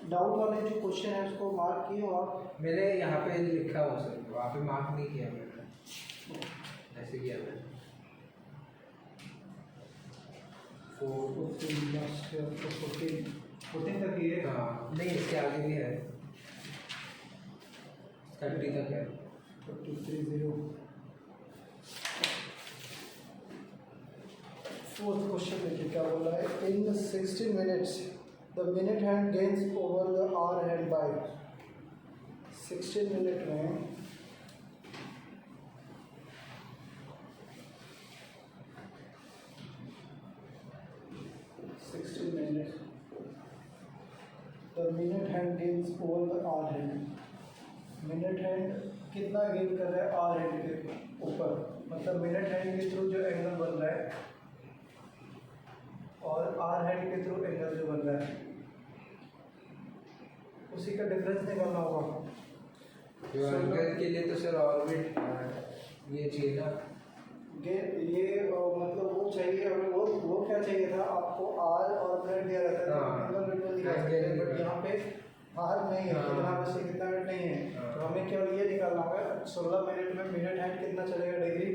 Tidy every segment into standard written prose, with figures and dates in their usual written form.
Doubt वाले जो question है उसको मार्क किए और मैंने यहाँ पे लिखा हुआ सर, वहाँ पे मार्क नहीं किया मैंने, ऐसे किया मैंने। 14 तक ही है। हाँ नहीं, इसके आगे भी है, 30 तक है। 30। फोर्थ क्वेश्चन देखिए क्या बोल रहा है। In 16 minutes the minute hand gains over the hour hand by 16 minute में 16 minute the minute hand gains over the hour hand. Minute hand कितना गेन कर रहा है आवर हैंड के ऊपर, मतलब मिनट हैंड के थ्रू जो एंगल बन रहा है और आर हेड के थ्रू एंगल जो बन रहा है उसी का डिफरेंस निकालना होगा। जो एंगल के लिए तो सर ऑर्बिट ये चाहिए ना, ये मतलब वो चाहिए हमें, वो क्या चाहिए था आपको, आर और मिनट दिया रहता है, एंगल बिल्कुल दिया रहता है, बट यहाँ पे आर नहीं है, कितना बस कितना मिनट नहीं है, तो हमें केवल ये निकालना होगा 16 मिनट में मिनट हैंड कितना चलेगा डिग्री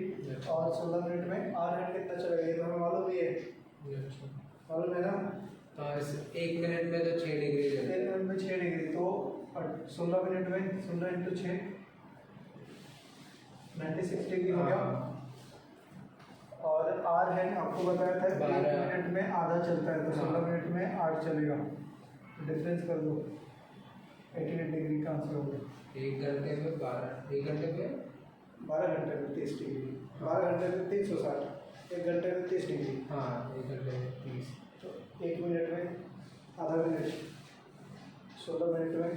और 16 मिनट में आर हैंड कितना चलेगा, ये तो हमें मालूम ही है, मालूम है ना। हाँ, 1 मिनट में तो 6 डिग्री है, 1 मिनट में 6 डिग्री, तो 16 मिनट में 16 इंटू 6 96 डिग्री हो गया। और आर है आपको बताया था 1 मिनट में आधा चलता है, तो 16 मिनट में 8 चलेगा, डिफरेंस कर दो 88 डिग्री का आंसर हो गया। 1 घंटे में 12, 1 घंटे में 12 घंटे में 30 डिग्री, 12 घंटे में 360, 1 घंटे में 30 डिग्री। हाँ 1 घंटे में 30, तो 1 मिनट में आधा मिनट, 16 मिनट में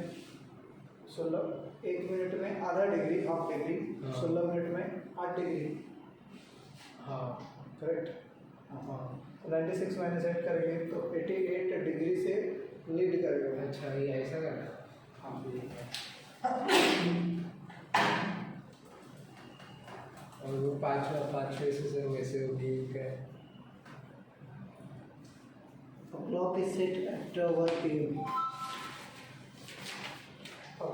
1 मिनट में आधा डिग्री, हाफ डिग्री, 16 मिनट में 8 डिग्री। हाँ करेक्ट। हाँ 96 माइनस 8 करेंगे तो 88 डिग्री से लीड करेगा। अच्छा, ये ऐसा करना। हाँ और वो 5 से वैसे होगी क्या? Clock is set at 1 PM।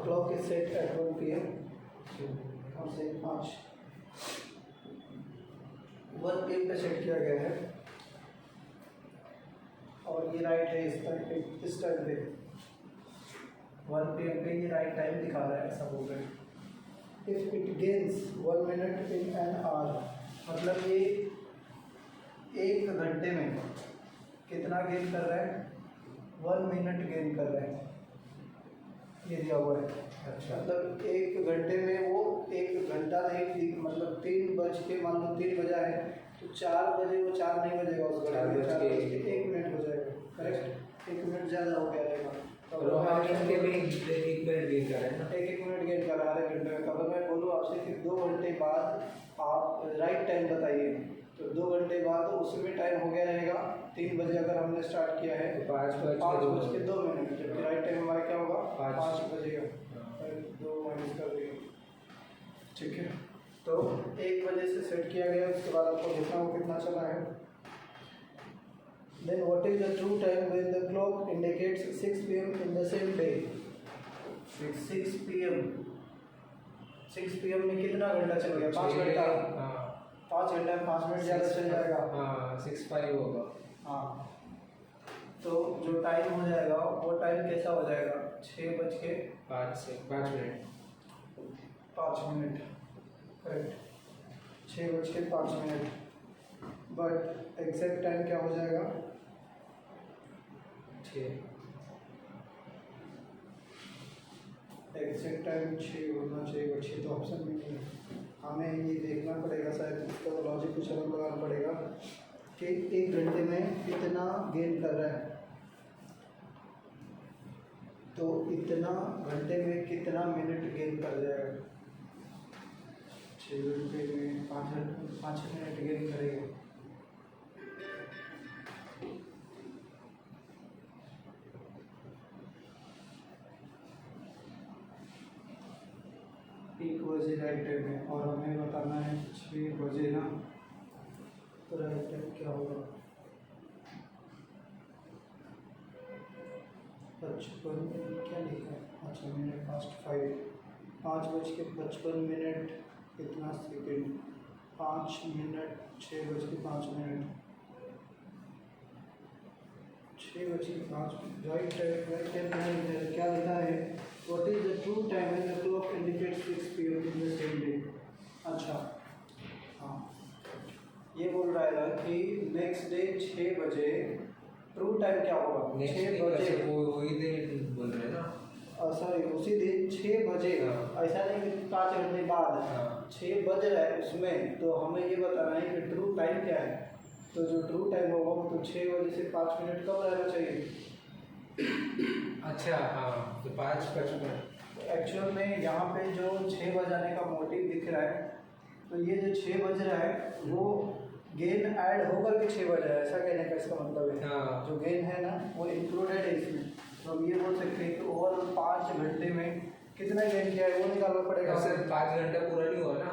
Clock is set at 1 PM और से 5 1 PM पे सेट किया गया है और ये राइट है इस टाइम पे 1 PM पे ये राइट टाइम दिखा रहा है, ऐसा बोल रहे हैं। If it gains 1 minute in an hour, मतलब ये 1 घंटे में कितना गेन कर रहा है, 1 मिनट गेन कर रहा है, ये दिया हुआ है। अच्छा, मतलब 1 घंटे में वो 1 घंटा नहीं, मतलब 3 बज के, मान लो 3 बजा है तो 4 बजे वो 4 नहीं बजेगा उस घंटे में, 4 बज के 1 मिनट हो जाएगा। करेक्ट, 1 मिनट ज़्यादा हो गया रहेगा, तो और हर घंटे में 1 मिनट गेन कर रहे हैं ना, 1 मिनट गेन कर रहा है घंटे में। अगर मैं बोलूँ आपसे कि 2 घंटे बाद आप राइट टाइम बताइए, तो 2 घंटे बाद उसमें टाइम हो गया रहेगा 3 बजे अगर हमने स्टार्ट किया है तो 5 बज के 2 मिनट, जबकि राइट टाइम हमारा क्या होगा 5 बजेगा, 2 माइनस कर देगा। ठीक है, तो 1 बजे से सेट किया गया, उसके बाद आपको देखना हो कितना चला है। Then what is the true time when the clock indicates 6 PM in the same day. 6 PM 6 PM में कितना घंटा चल गया, 5 घंटा। 5 घंटा में 5 मिनट ज़्यादा चल जाएगा। हाँ 6:05 होगा। हाँ, तो जो टाइम हो जाएगा वो टाइम कैसा हो जाएगा, 6:05 minute. Correct, 6:05। But exact time क्या हो जाएगा, 6। एग्जैक्ट टाइम 6 होना चाहिए, 6 तो ऑप्शन में नहीं है। हमें ये देखना पड़ेगा, शायद इसका लॉजिक कुछ अलग लगाना पड़ेगा कि 1 घंटे में कितना गेन कर रहा है, तो इतना घंटे में कितना मिनट गेन कर जाएगा। 6 घंटे में 5 मिनट गेन करेगा। एक बजे राइट टाइम है और हमें बताना है 6 बजे ना, तो राइट टाइम क्या होगा, 55 क्या लिखा है? अच्छा मिनट पास्ट 5, 5:55 कितना second, 5 minute 6:05, 6:05 right right time क्या लिखा है? What is the true time when the clock indicates 6 PM in the same day? अच्छा हाँ, ये बोल रहा है ना कि नेक्स्ट डे 6 बजे ट्रू टाइम क्या होगा? 6 बजे वही दिन बोल रहे हैं ना। सॉरी उसी दिन 6 बजे, हाँ। ऐसा नहीं कि 5 घंटे बाद, हाँ। 6 बज रहा है उसमें, तो हमें ये बताना है कि ट्रू टाइम क्या है। तो जो ट्रू टाइम होगा वो तो 6 बजे से 5 मिनट कम रहना चाहिए। अच्छा हाँ, तो 5:55। एक्चुअल में यहाँ पे जो 6 बजाने का मोटिव दिख रहा है, तो ये जो 6 बज रहा है वो गेन ऐड होकर के 6 बज रहा है, ऐसा कहने का इसका मतलब है। हाँ। जो गेन है ना वो इंक्लूडेड है इसमें। तो हम ये बोल सकते हैं कि ओवरऑल 5 घंटे में कितना गेन किया है वो निकालना पड़ेगा। सर 5 घंटा पूरा नहीं हुआ ना,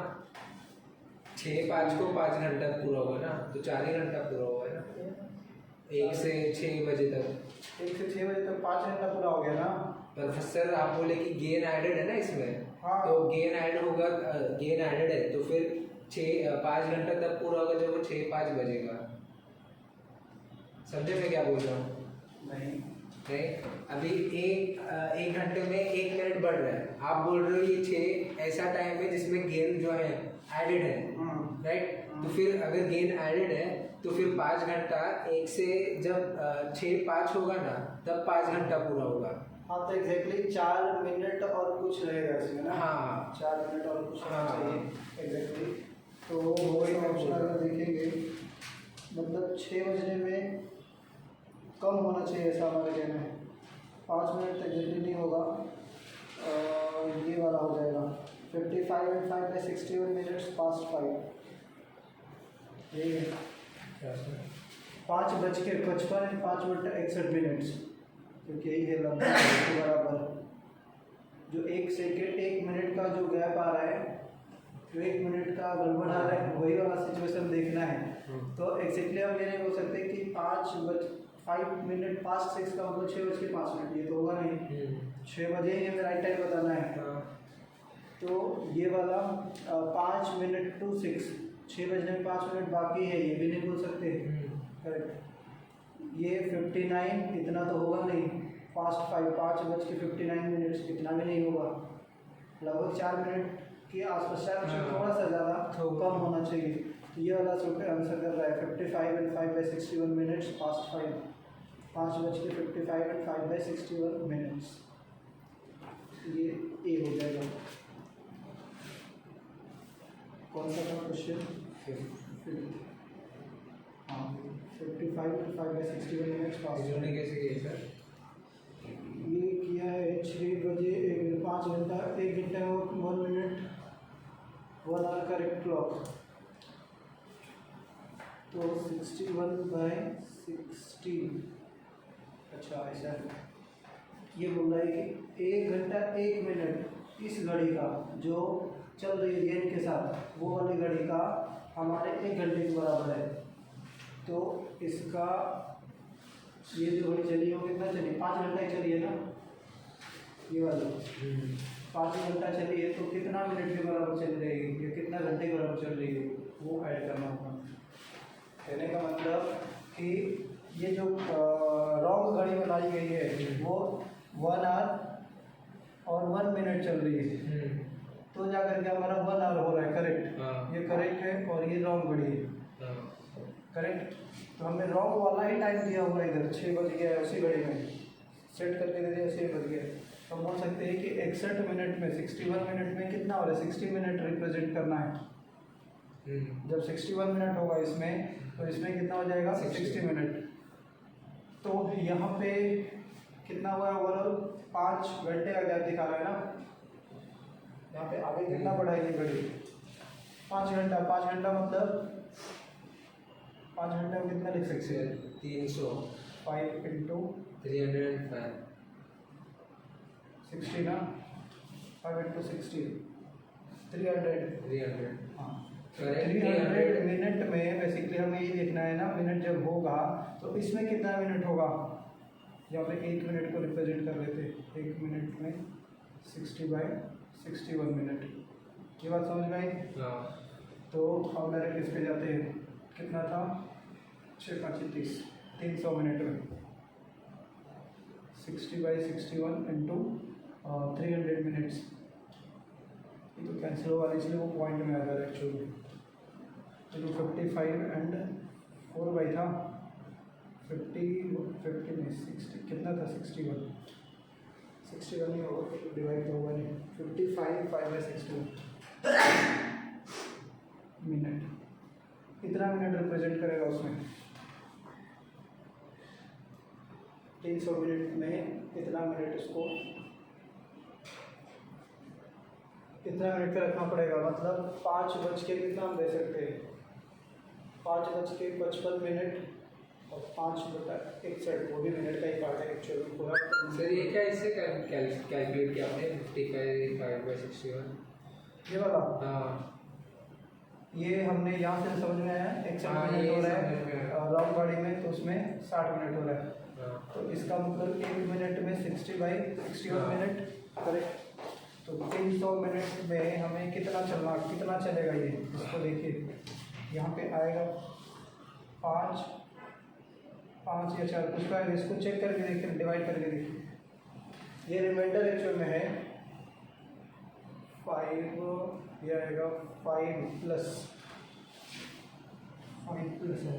6:05 को 5 घंटा पूरा हुआ ना, तो 4 ही घंटा पूरा हुआ है ना, 1 से 6 बजे तक। 1 से 6 बजे तक 5 घंटा पूरा हो गया ना। पर सर आप बोले कि गेन एडेड है ना इसमें। हाँ। तो गेन ऐड होगा, गेन एडेड है तो फिर 5 घंटा तब पूरा होगा जब वो 6:05 बजेगा। समझे मैं क्या बोल रहा हूँ? नहीं अभी एक घंटे में 1 मिनट बढ़ रहा है, आप बोल रहे हो ये 6 ऐसा टाइम है जिसमें गेन जो है एडेड है, राइट। तो फिर अगर गेन एडेड है तो फिर 5 घंटा 1 से जब 6:05 होगा ना तब 5 घंटा पूरा होगा। हाँ तो एग्जैक्टली 4 मिनट और कुछ रहेगा इसमें ना। हाँ 4 मिनट और कुछ होना हाँ। चाहिए एग्जैक्टली। तो वही ऑप्शन अगर देखेंगे मतलब 6 बजने में कम होना चाहिए ऐसा हमारे कहना है। 5 मिनट तक जल्दी नहीं होगा, ये वाला हो जाएगा 55 and 5 by 61 minutes past 5। यही है 5:55 and 5:61, क्योंकि यही है लगभग इसके बराबर। जो 1 सेकेंड 1 मिनट का जो गैप आ रहा है, जो 1 मिनट का गड़बड़ आ रहा है, वही वाला सिचुएशन देखना है। तो एक्जैक्टली हम ये नहीं बोल सकते कि 5 मिनट पास्ट 6 का मतलब 6:05, ये तो होगा नहीं। 6 बजे ही हमें राइट टाइम बताना है। तो ये वाला 5 मिनट टू 6, 6 बजने में 5 मिनट बाकी है, ये भी नहीं बोल सकते। करेक्ट। ये 59 इतना तो होगा नहीं, पास्ट 5:59 इतना भी नहीं होगा, लगभग 4 मिनट के आसपास, 4 मिनट थोड़ा सा ज़्यादा कम होना चाहिए। तो ये वाला आंसर कर रहा है 55 and 5 by 61 minutes past 5, 5:55 and 5 by 61 minutes। ये ए हो जाएगा। कौन सा था क्वेश्चन? हाँ 55 and 5 by 61 minutes past। इन्होंने कैसे किया सर? ये किया है 6 बजे 5 घंटा 1 घंटा 1 मिनट 1 आवर करेक्ट क्लॉक। तो 61 by 16। अच्छा ऐसा है। ये बोल रहा है कि 1 घंटा 1 मिनट इस घड़ी का जो चल रही है गेन के साथ, वो वाली घड़ी का हमारे 1 घंटे के बराबर है। तो इसका ये जो घड़ी चली है वो कितना चली? 5 घंटा ही चली है ना, ये वाली 5 घंटा चली है। तो कितना मिनट के बराबर चल रही है या कितना घंटे के बराबर चल रही है वो ऐड करना होगा। कहने का मतलब कि ये जो रॉन्ग घड़ी बनाई गई है वो 1 आवर और 1 मिनट चल रही है, तो जाकर के हमारा 1 आवर हो रहा है। करेक्ट। ये करेक्ट है और ये रॉन्ग घड़ी है। करेक्ट। तो हमने रॉन्ग वाला ही टाइम दिया हुआ है, इधर 6 बज गया है, उसी घड़ी में सेट करके दे दिया 6 बज गया। तो हम बोल सकते हैं कि 61 मिनट में 61 मिनट में कितना हो रहा है? 60 मिनट रिप्रेजेंट करना है। जब 61 मिनट होगा इसमें, तो इसमें कितना हो जाएगा? 60 मिनट। तो यहाँ पे कितना हुआ ओवरऑल? 5 घंटे का गैप दिखा रहा है ना। यहाँ पे आगे कितना बढ़ा है ये घड़ी? 5 घंटा। 5 घंटा मतलब 5 घंटे में कितना लिख सकते हैं? 300 5 into 305 60 ना, 5 into 60 300। हाँ 300 मिनट में बेसिकली हमें ये देखना है ना, मिनट जब होगा तो इसमें कितना मिनट होगा? यहाँ पे 1 मिनट को रिप्रेजेंट कर लेते हैं, 1 मिनट में 60/61 मिनट। ये बात समझ में आई? हाँ। तो हम डायरेक्ट इस पे जाते हैं, कितना था 6×5=30, 300 मिनट में 60/61 इंटू 300 मिनट्स। ये तो कैंसिल होगा इसलिए वो पॉइंट में आ रहा है एक्चुअली। तो 55 एंड 4 बाई था 50 में 60 कितना था 61 नहीं होगा, डिवाइड तो होगा नहीं, 55 5/61 मिनट। कितना मिनट रिप्रेजेंट करेगा उसमें? 300 मिनट में कितना मिनट इसको, कितना मिनट का रखना पड़ेगा? मतलब 5 बज के कितना हम दे सकते हैं, 5:55 मिनट और 5/61, वो भी मिनट का ही पार्ट है एक्चुअली पूरा। सर ये क्या इससे कैलकुलेट किया आपने 55 5/61? ये वाला हाँ, ये हमने यहाँ से समझ में आया, 61 मिनट हो रहा है राउंड गाड़ी में, तो उसमें 60 मिनट हो रहा है। तो इसका मतलब 1 मिनट में 60/61 मिनट, करेक्ट। तो 300 मिनट में हमें कितना चलेगा ये, इसको देखिए यहाँ पे आएगा 5 या 4 कुछ का, इसको चेक करके देखिए, डिवाइड करके देखिए। ये रिमाइंडर एक्चुअल में है 5, ये आएगा 5+ है,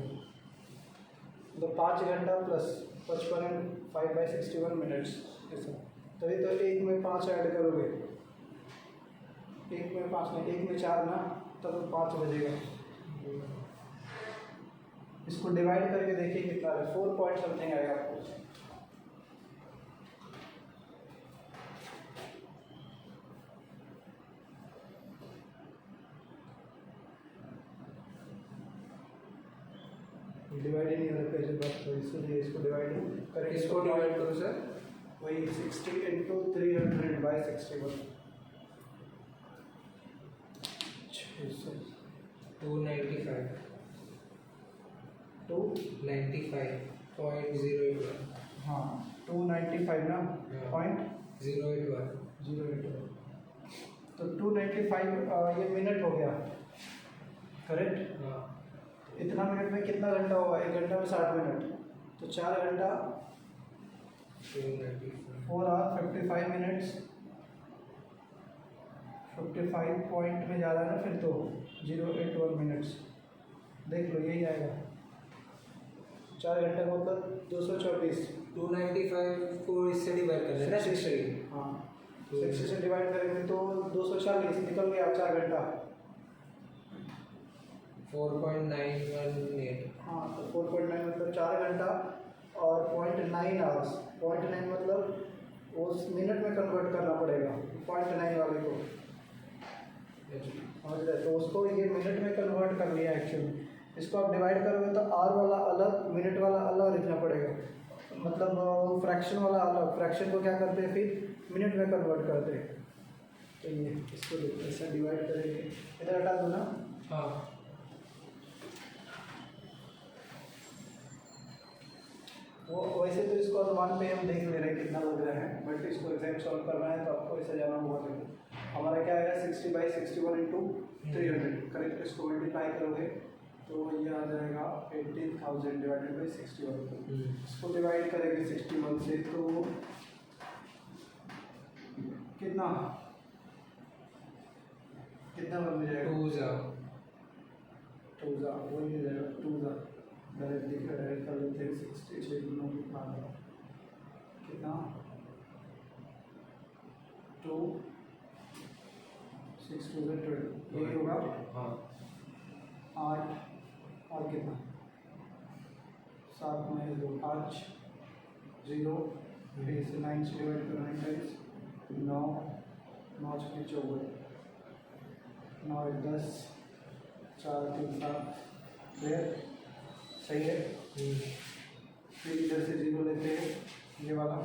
तो 5 घंटा प्लस 55 एंड 5/61 मिनट्स ऐसा। तभी तो 1 में 5 ऐड करोगे, 1 में 5 नहीं, 1 में 4 ना, तब 5 बजेगा। इसको डिवाइड करके देखिए कितना है, 4 पॉइंट समथिंग आएगा आपको। डिवाइड ही नहीं हो रहा पहले बात, तो इसलिए इसको डिवाइड करें। इसको डिवाइड करो सर, वही 60 इंटू 300/61 295 95.081। हाँ 295 ना, हाँ। पॉइंट 081। 081, तो 295 ये मिनट हो गया, करेक्ट। हाँ, इतना मिनट में कितना घंटा होगा? 1 घंटा में 60 मिनट, तो 4 घंटा 295 4 आवर 55 मिनट्स, 55 पॉइंट में जा रहा है ना, फिर तो 081 मिनट्स, देख लो यही आएगा। 4 घंटे का मतलब 224। 295 को इससे डिवाइड कर देना 60। हाँ 60 से डिवाइड करेंगे तो 240 निकल गया 4 घंटा। 4.918। हाँ तो 4.9 मतलब 4 घंटा और 0.9 आवर्स। 0.9 मतलब उस मिनट में कन्वर्ट करना पड़ेगा 0.9 वाले को, समझ रहे? तो उसको ये मिनट में कन्वर्ट कर लिया एक्चुअली। इसको आप डिवाइड करोगे तो आर वाला अलग, मिनट वाला अलग लिखना पड़ेगा, मतलब फ्रैक्शन वाला अलग। फ्रैक्शन को क्या करते हैं फिर मिनट में कन्वर्ट करते हैं। तो ये इसको ऐसा डिवाइड करेंगे, इधर हटा दो ना। हाँ, वो वैसे तो इसको अनुमान पे हम देख ले रहे हैं कितना लग रहा है, बट इसको एग्जैक्ट सॉल्व करना है तो आपको ऐसे जाना होगा। हमारा क्या आएगा 60/61 इंटू 300, करेक्ट। इसको मल्टीप्लाई करोगे तो ये आ जाएगा 18,000 डिवाइडेड बाई 61। इसको डिवाइड करेंगे 61 से तो कितना बन जाएगा? 2 वही हो जाएगा 2 डायरेक्ट कर लेते हैं। 60 से कितना 2 6 2 12 यही होगा। हाँ, 8 और कितना 7 में 2 5 0 फिर से 9 से डिवाइड करना है 9 9 से 14 9 10 4 3 7 फिर सही है। फिर इधर से 0 लेते हैं, ये वाला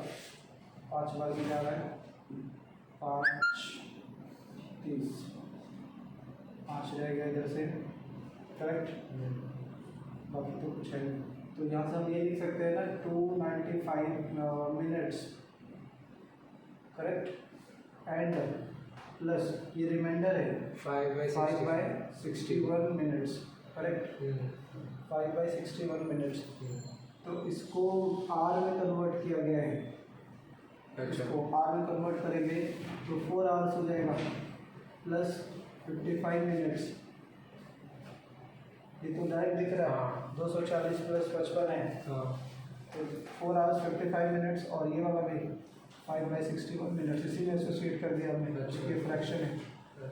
5 बार में जा रहा है 5 30 5 रह गया इधर से, करेक्ट। बाकी तो कुछ है नहीं। तो यहाँ से हम ये लिख सकते हैं ना 295 मिनट्स, करेक्ट, एंड प्लस ये रिमाइंडर है 5/61 मिनट्स, करेक्ट, 5/61 मिनट्स। तो इसको आर में कन्वर्ट किया गया है, इसको आर में कन्वर्ट करेंगे तो 4 आवर्स हो जाएगा प्लस 55 मिनट्स। ये तो डायरेक्ट दिख रहा है, 240 प्लस 55 है, तो 4 आवर्स 55 मिनट्स, और ये वाला भी 5/61 मिनट्स, इसी में एसोसिएट कर दिया हमने, उसकी फ्रैक्शन है। तो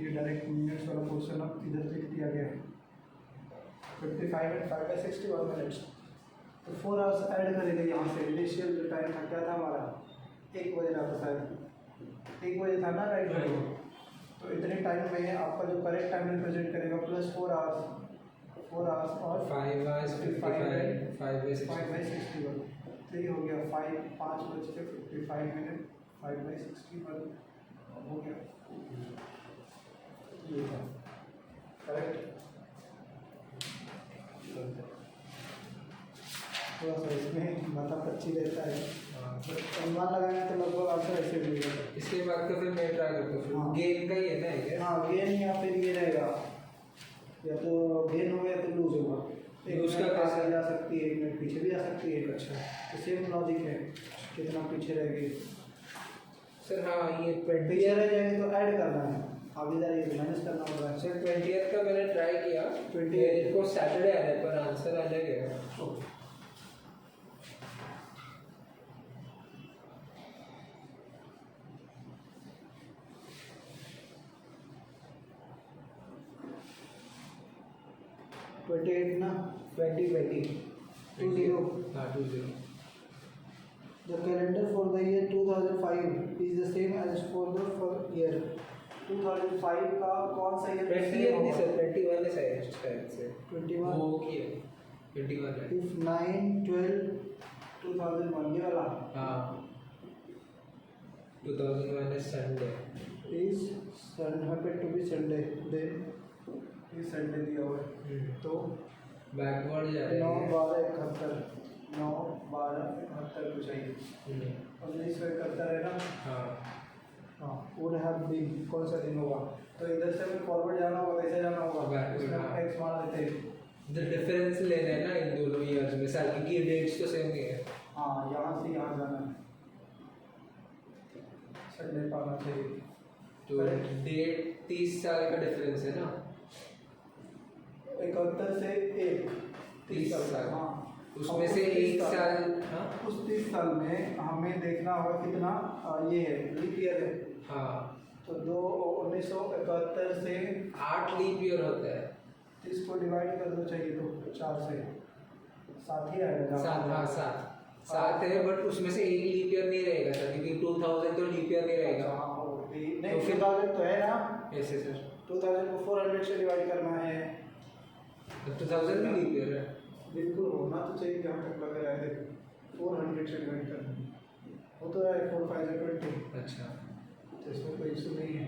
ये डायरेक्ट मिनट्स वाला पोर्शन अब इधर लिख दिया गया है, 55 एंड 5/61 मिनट्स। तो 4 आवर्स ऐड करेंगे यहाँ से। इनिशियल जो टाइम था क्या था हमारा, 1 बजे रहा था शायद, 1 बजे था ना, राइट। तो इतने टाइम में आपका जो करेक्ट टाइम रिप्रेजेंट करेगा प्लस 4 आवर्स और 5 hours 55 5/61। तो ये हो गया 5:55 मिनट 5/61 हो गया, ये था करेक्ट। थोड़ा सा इसमें माथा पच्ची रहता है, अनुमान लगाएंगे तो लगभग आंसर ऐसे मिलेगा। इसके बाद तो फिर मैं ट्राई करता हूँ। हाँ। गेन का ही है ना ये? हाँ, गेन या फिर ये रहेगा, या तो गेन होगा या तो लूज होगा। लूज का कैसे आगे जा सकती है, 1 मिनट पीछे भी जा सकती है। अच्छा, तो सेम लॉजिक है, कितना पीछे रहेगी सर? हाँ, ये 20 पीछे रह जाएंगे तो ऐड करना है, अब इधर ये माइनस करना होगा। सर 20th का मैंने ट्राई किया, 28 को सैटरडे आने पर आंसर आ जाएगा। 28 ना, 20 हाँ 20। The calendar for the year 2005 is the same as for the year 2005 का कौन सा ईयर? 20th नहीं सर, 21 है शायद से। 21 वो किया 21 है। if 9/12/2001 ये वाला हाँ 2001 है Sunday. is happen to be Sunday, then इस संडे दिया हुआ है, तो बैकवर्ड जा रहे 9/12/71 9/12/71 को चाहिए। 1971 है ना? हाँ, would have been कौन सा दिन होगा? तो इधर से हमें फॉरवर्ड जाना होगा, कैसे जाना होगा? Backward, इसमें हाँ। एक्स मान लेते हैं। द डिफरेंस लेना है ना इन दोनों ईयर्स में, साल की डेट्स तो सेम ही है। हाँ, यहाँ से यहाँ जाना है, संडे पाना चाहिए। तो डेट 30 साल का डिफरेंस है ना? 71 से 1 30 साल। हाँ, उसमें से 1 साल। हाँ उस 30 साल में हमें देखना होगा कितना ये है, लीप ईयर है। हाँ, तो 1971 से 8 लीप ईयर होता है। 30 को डिवाइड कर दो चाहिए तो 4 से 7 ही आएगा। 7, हाँ 7 है, बट उसमें से 1 लीप ईयर नहीं रहेगा सर, क्योंकि 2000 तो लीप ईयर नहीं रहेगा। हाँ, नहीं, तो फिर 2000 तो है ना, ऐसे सर 2000 को 400 से डिवाइड करना है। 2000 भी लीप ईयर है। बिल्कुल होना तो चाहिए, जहाँ तक लग रहा है 400 से डिवाइड करना है, वो तो है 4 5 20। अच्छा, तो इसमें कोई इशू नहीं है।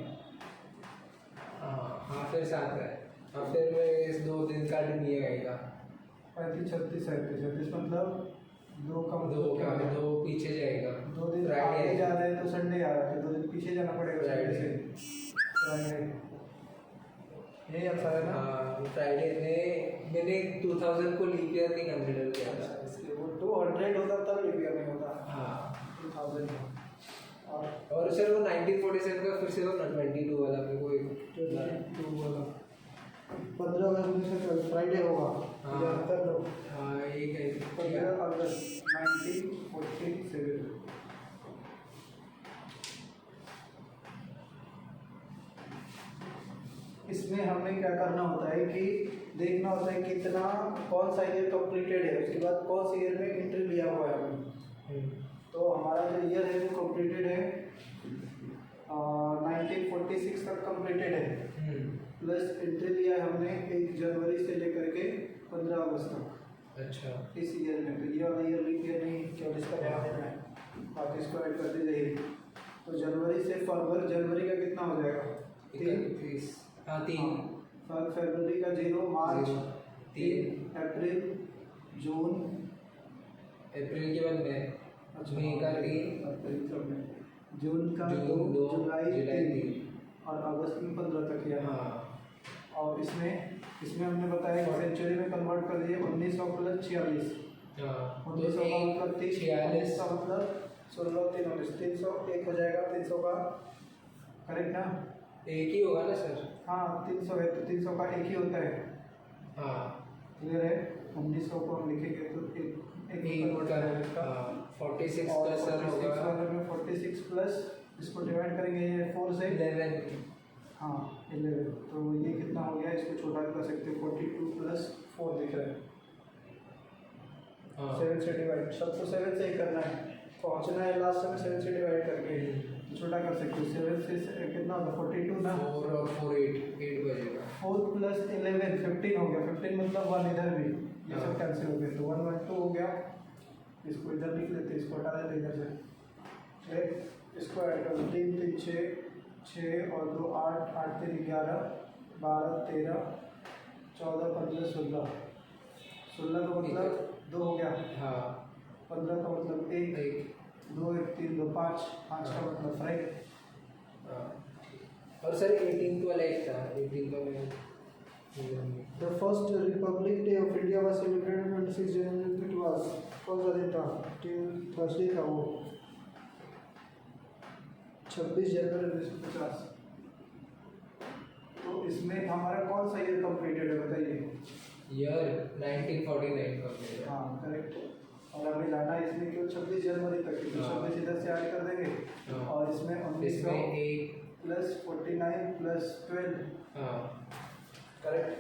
हाँ फिर 7 है। अब फिर मैं इस 2 दिन का दिन ये आएगा 35 36 37 मतलब 2 कम 2 पीछे जाएगा। 2 दिन Friday आगे है। जा रहे हैं तो संडे आ रहा है, 2 दिन पीछे जाना पड़ेगा संडे से फ्राइडे। यही आंसर है ना? फ्राइडे में मैंने 2000 को लीप ईयर नहीं कंसिडर किया था। इसलिए वो 200 होता तब ये भी नहीं होता। हाँ 2000 और सर वो 1947 का फिर से वो 22 वाला मेरे को 22 वाला 15 अगस्त 1940 फ्राइडे होगा। हाँ। ये अंतर लो, हाँ एक है 15 अगस्त 1947। इसमें हमें क्या करना होता है कि देखना होता है कितना कौन सा ईयर कंप्लीटेड है, उसके बाद कौन सा ईयर में एंट्री लिया हुआ है हमने। तो हमारा जो ईयर है वो कंप्लीटेड है 1946 तक कंप्लीटेड है, प्लस एंट्री लिया है हमने 1 जनवरी से लेकर के 15 अगस्त तक। अच्छा, इस ईयर में तो ये वाला ईयर लीप ईयर नहीं, केवल इसका ध्यान देना है, बाकी इसको ऐड करते जाइए। तो जनवरी से फरवरी, जनवरी का कितना हो जाएगा? 31। हाँ 3। फरवरी का 0, मार्च 3, 3, अप्रैल अप्रैल के बाद मई, मई का 3, जून का जून 2, 2, जुलाई जुलाई 3 और अगस्त में 15 तक किया। हाँ। और इसमें हमने बताया कि सेंचुरी में कन्वर्ट कर दिए 1900 प्लस 46। हाँ, 1900 का मतलब 30, 46 का मतलब 16, 3, 300 एक हो जाएगा, 300 का करेक्ट ना? एक ही होगा ना सर? हाँ 300 है तो 300 का एक ही होता है। हाँ, क्लियर है? 1900 को हम लिखेंगे तो एक कन्वर्ट करेंगे इसका। 46 और प्लस सर 46 होगा वाले में 46 प्लस इसको डिवाइड करेंगे ये 4 से 11। हाँ 11, तो ये कितना हो गया, इसको छोटा कर सकते हो, 42 प्लस 4 दिख रहा है। हाँ 7 से डिवाइड, सबको 7 से ही करना है, पहुंचना है लास्ट में 7 से डिवाइड करके छोटा कर सकते हो। 7 से कितना होगा 42 ना, 4 और 4 8 बजेगा। 4 प्लस 11 15 हो गया, 15 मतलब 1 इधर भी, ये सब हाँ। कैंसिल हो गए तो 1 1 2 हो गया। इसको इधर लिख लेते, इसको हटा देते इधर से, फिर इसको ऐड कर 3 3 6 और 2 8 8 3 11 12 13 14 15 16 16 का मतलब 2 हो गया, हाँ 15 का मतलब 1 एक 2 1 3 2 5 5 का मतलब 5। हाँ। और सर 18 वाला एक था, 18 का मैं The first Republic Day of India was celebrated on 26 January. It was कौन सा दिन था? थर्सडे था वो, 26 जनवरी 1950। तो इसमें हमारा कौन सा ईयर कंप्लीटेड है बताइए? ईयर 1949 का मेरा। हाँ करेक्ट। और हमें जाना है इसमें केवल 26 जनवरी तक, तो हाँ। 26 इधर से ऐड कर देंगे। हाँ। और इसमें 1900 इसमें एक प्लस 49 प्लस 12 हाँ करेक्ट।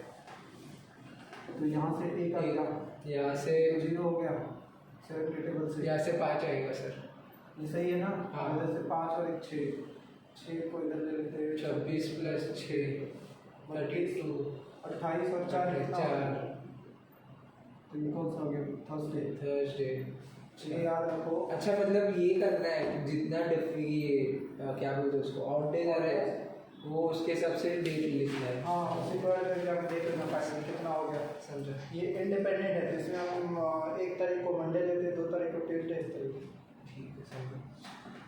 तो यहाँ से एक आ गया, यहाँ से 0 हो गया 7 के टेबल से, यहाँ से 5 आएगा सर। ये सही है ना? हाँ। इधर से 5 और एक 6 को इधर ले लेते हैं, 26 प्लस 6 32 28 और 4 कितना हो गया? 4 तो ये कौन सा हो गया? थर्सडे। ये याद रखो। अच्छा मतलब ये करना है कि जितना क्या बोलते हैं उसको ऑड डेज आ रहा है वो उसके हिसाब से डेट लिखना है। हाँ उसी पर जाकर देख लेना फाइनल कितना हो गया। समझा? ये इंडिपेंडेंट है, तो इसमें हम 1 तारीख को मंडे लेते हैं, 2 तारीख को ट्यूसडे, इस तरीके। ठीक है समझा।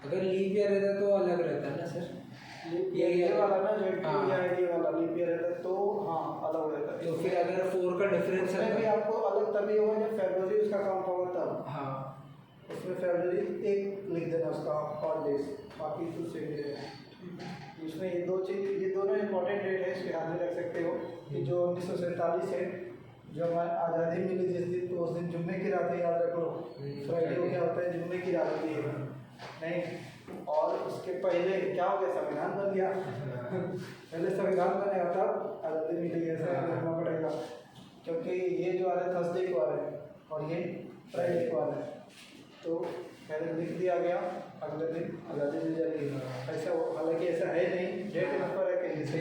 अगर लीप ईयर रहता तो अलग रहता ना सर? ये वाला ना जो हाँ। ये वाला लीप ईयर रहता तो हाँ अलग रहता है। तो फिर अगर 4 का डिफरेंस उसमें भी है आपको अलग तभी होगा जब फरवरी उसका काउंट होगा तब। हाँ उसमें फरवरी 1 लिख देना उसका ऑड डेज, बाकी कुछ से दे देना। इसमें ये दोनों इंपॉर्टेंट डेट है, इसके ध्यान में रख सकते हो कि जो 1947 है, जो हमारी आज़ादी मिली जिस दिन, तो उस दिन जुम्मे की रात है, याद रख लो। फ्राइडे को क्या होता है? जुम्मे की रात होती है नहीं। और उसके पहले क्या हो गया? संविधान बन गया। पहले संविधान बनेगा तब आज़ादी मिली, ऐसा करना पड़ेगा, क्योंकि ये जो आ रहा है थर्सडे को आ रहा है और ये फ्राइडे को आ रहा है, तो पहले लिख दिया गया, अगले दिन आज़ादी मिल जाएगी। ऐसा हालांकि ऐसा है नहीं, डेट नंबर है कहीं से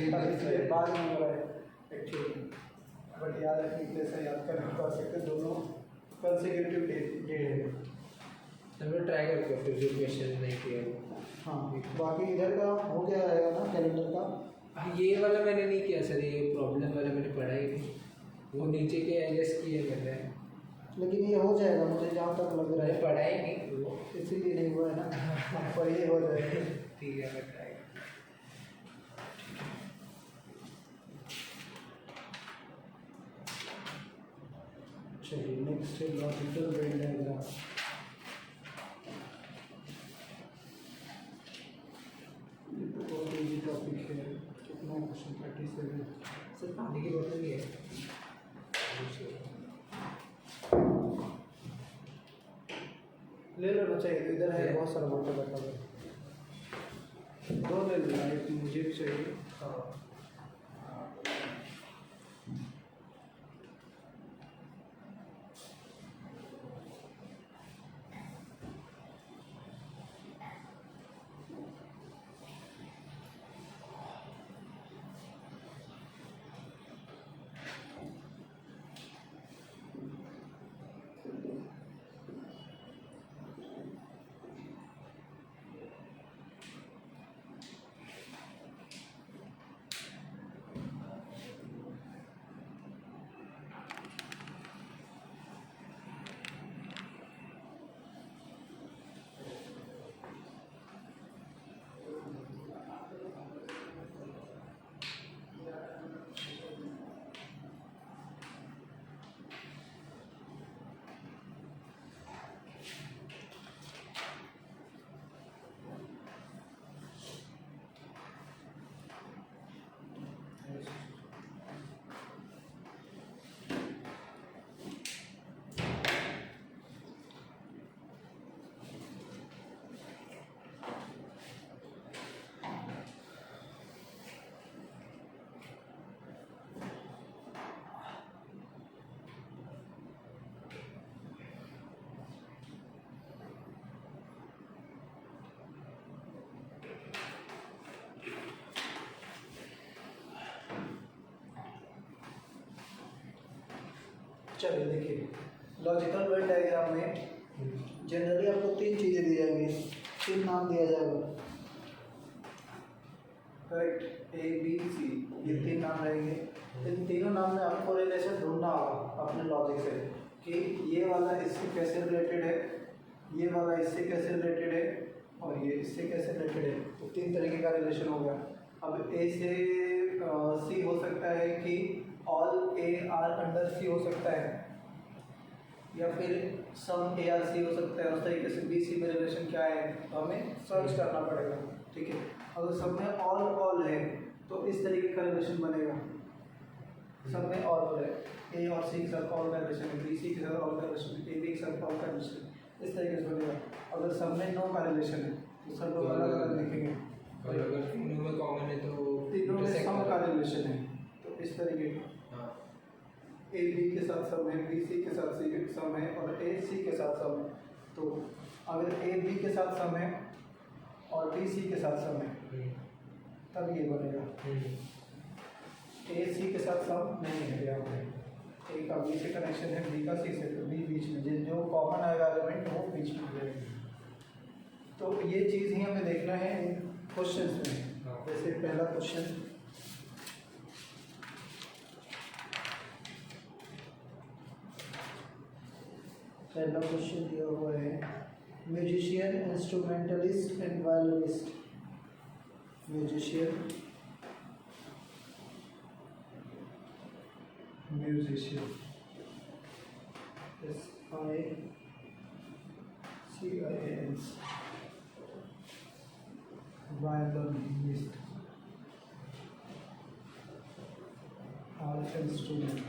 बाद में हो रहा है ठीक, बट याद रखने के लिए ऐसा याद कर सकते, दोनों कंसेक्यूटिव डेट है। मैं ट्राई करके फिर जो क्वेश्चन नहीं किया हाँ बाकी इधर का हो गया रहेगा ना कैलेंडर का। हाँ ये वाला मैंने नहीं किया सर, ये प्रॉब्लम वाला मैंने पढ़ा ही नहीं, वो नीचे के एडजस्ट किए मैंने, लेकिन ये हो जाएगा मुझे जहाँ तक लग रहा मैंने है, पढ़ा ही नहीं वो। इसीलिए नहीं हुआ है ना, पर ये हो जाएगा। ठीक है मैं ट्राई चलिए नेक्स्ट है लॉजिकल ब्रेन डायग्राम। ये तो बहुत इजी टॉपिक है। कितना क्वेश्चन 37 सर पानी की बोतल भी है। ले लेना चाहिए, तो इधर है बहुत सारा बोतल रखा हुआ है, 2 ले लेना, एक मुझे भी चाहिए। हाँ चलिए देखिए, लॉजिकल वर्ड डायग्राम में जनरली आपको 3 चीज़ें दी जाएंगी, 3 नाम दिया जाएगा, करेक्ट, ए बी सी, ये 3 नाम रहेंगे। इन तीनों नाम में आपको रिलेशन ढूंढना होगा अपने लॉजिक से कि ये वाला इससे कैसे रिलेटेड है, ये वाला इससे कैसे रिलेटेड है और ये इससे कैसे रिलेटेड है। तो 3 तरीके का रिलेशन हो गया। अब ए से सी हो सकता है कि ऑल ए आर अंडर सी हो सकता है, या फिर सम ए आर सी हो सकता है। उस तरीके से बी सी में रिलेशन क्या है तो हमें सर्च करना पड़ेगा, ठीक है। अगर सब में ऑल है तो इस तरीके का रिलेशन बनेगा, सब में ऑल है, ए और सी के साथ ऑल का रिलेशन है, बी सी के साथ ऑल का रिलेशन है, ए बी के साथ ऑल का रिलेशन है, इस तरीके से बनेगा। अगर सब में नो का रिलेशन है तो सब लोग अलग अलग लिखेंगे, और अगर तीनों में कॉमन है तो तीनों में सम का रिलेशन है तो इस तरीके का ए बी के साथ सम है, बी सी के साथ सी सम है और ए सी के साथ सम है। तो अगर ए बी के साथ सम है और बी सी के साथ सम है तब ये बनेगा। ए सी के साथ सम नहीं है, यहाँ पे ए का बी से कनेक्शन है, बी का सी से, तो बी बीच में, जो कॉमन आएगा एलिमेंट वो बीच में रहेगा। तो ये चीज़ ही हमें देखना है इन क्वेश्चंस में। जैसे पहला क्वेश्चन, पहला क्वेश्चन दिया हुआ है, musician, instrumentalist and violinist. Musician, musician, SICIANS, violinist, art instrument,